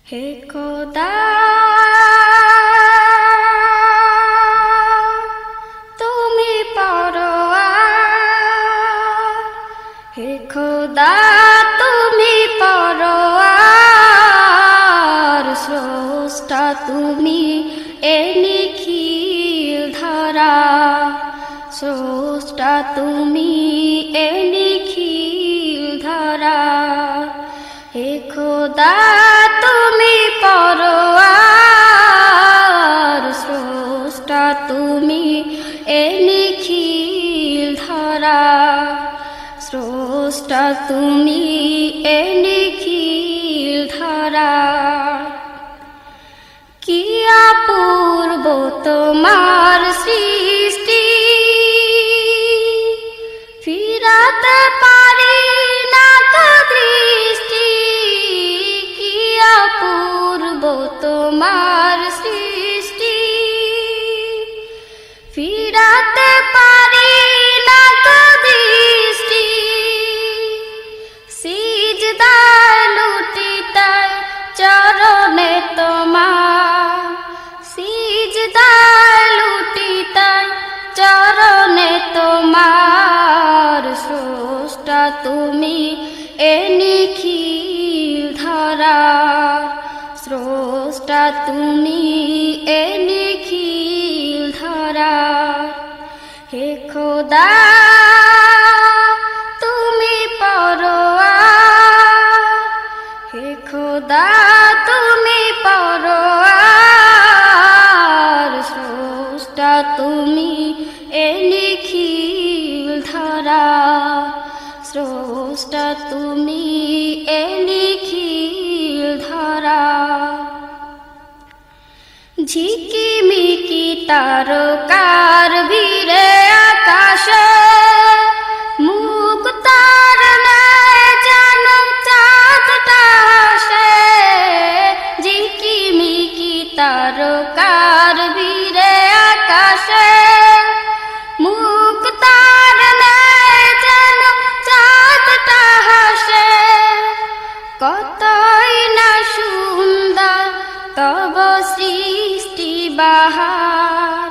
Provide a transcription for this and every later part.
হে খোদা তুমি পরোয়ার, হে খোদা তুমি পরোয়ার, স্রষ্টা তুমি এ নিখিল ধরা, স্রষ্টা তুমি এ নিখিল ধরা। হে খোদা তুমি পরোয়ার, স্রষ্টা তুমি এ নিখিল ধরা, স্রষ্টা তুমি এ নিখিল ধরা। কি অপূর্ব তোমার সৃষ্টি, ফিরাতে পারি না তো দৃষ্টি। কি অপূর্ব তোমার সৃষ্টি, ফিরাতে পারি না তো দৃষ্টি। সিজদায় লুটিতাই চরণে তোমার, সিজদায় লুটিতাই চরণে তোমার, স্রষ্টা তুমি এ নিখিল ধরা, স্রষ্টা তুমি এ নিখিল ধরা। হে খোদা তুমি পরোয়ার, হে খোদা তুমি পরোয়ার, স্রষ্টা তুমি এ নিখিল ধরা, স্রষ্টা তুমি এ নিখিল ধরা। ঝিকিমিকি তারকার ভিড়ে আকাশে, মুক্তার ন্যায় যেন চাঁদটা হাসে। ঝিকিমিকি তারকার ভিড়ে আকাশে, মুক্তার ন্যায় যেন চাঁদটা হাসে। কতই না সুন্দর তব সৃষ্টি বাহার,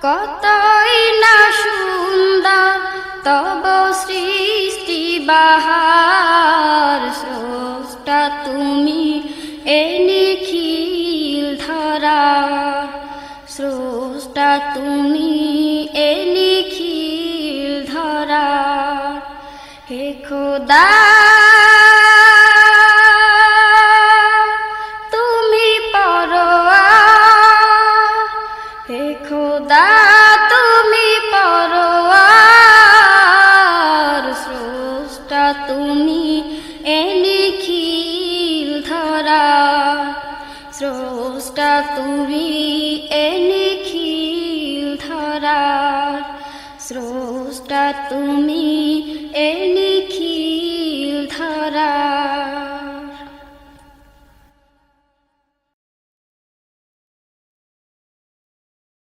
কতই না সুন্দর তব সৃষ্টি বাহার, স্রষ্টা তুমি এ নিখিল ধরা, স্রষ্টা তুমি এ নিখিল ধরা। হে খোদা তুমি পরোয়ার, হে খোদা তুমি পরোয়ার, স্রষ্টা তুমি এ নিখিল ধরা, স্রষ্টা তুমি এ নিখিল ধরা, স্রষ্টা তুমি এ